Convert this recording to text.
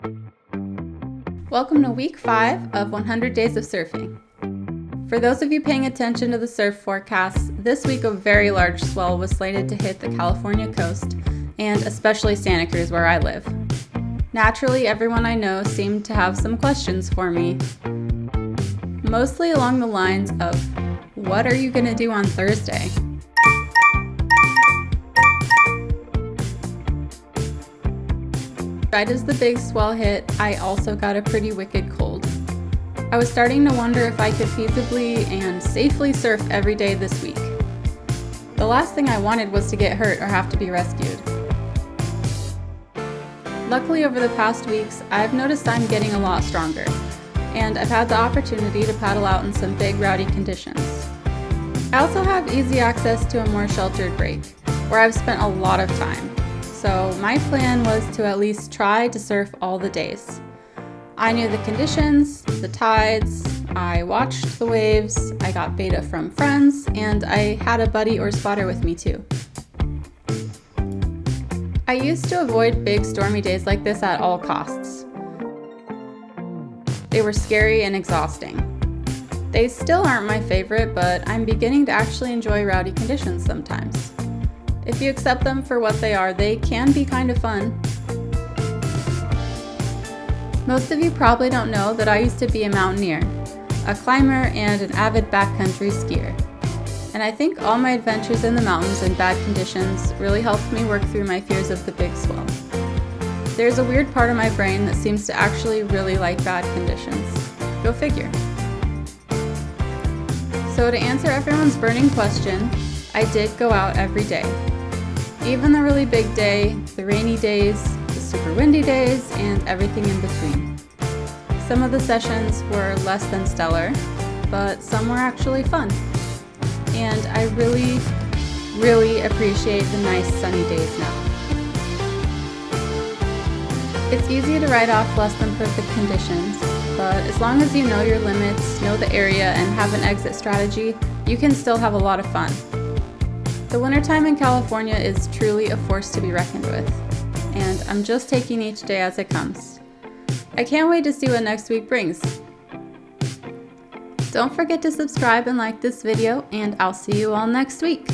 Welcome to week 5 of 100 Days of Surfing. For those of you paying attention to the surf forecasts, this week a very large swell was slated to hit the California coast, and especially Santa Cruz where I live. Naturally, everyone I know seemed to have some questions for me, mostly along the lines of, what are you going to do on Thursday? Right as the big swell hit, I also got a pretty wicked cold. I was starting to wonder if I could feasibly and safely surf every day this week. The last thing I wanted was to get hurt or have to be rescued. Luckily, over the past weeks, I've noticed I'm getting a lot stronger, and I've had the opportunity to paddle out in some big rowdy conditions. I also have easy access to a more sheltered break, where I've spent a lot of time. So my plan was to at least try to surf all the days. I knew the conditions, the tides, I watched the waves, I got beta from friends, and I had a buddy or spotter with me too. I used to avoid big stormy days like this at all costs. They were scary and exhausting. They still aren't my favorite, but I'm beginning to actually enjoy rowdy conditions sometimes. If you accept them for what they are, they can be kind of fun. Most of you probably don't know that I used to be a mountaineer, a climber, and an avid backcountry skier. And I think all my adventures in the mountains in bad conditions really helped me work through my fears of the big swell. There's a weird part of my brain that seems to actually really like bad conditions. Go figure. So to answer everyone's burning question, I did go out every day. Even the really big day, the rainy days, the super windy days, and everything in between. Some of the sessions were less than stellar, but some were actually fun. And I really, really appreciate the nice sunny days now. It's easy to write off less than perfect conditions, but as long as you know your limits, know the area, and have an exit strategy, you can still have a lot of fun. The wintertime in California is truly a force to be reckoned with, and I'm just taking each day as it comes. I can't wait to see what next week brings. Don't forget to subscribe and like this video, and I'll see you all next week.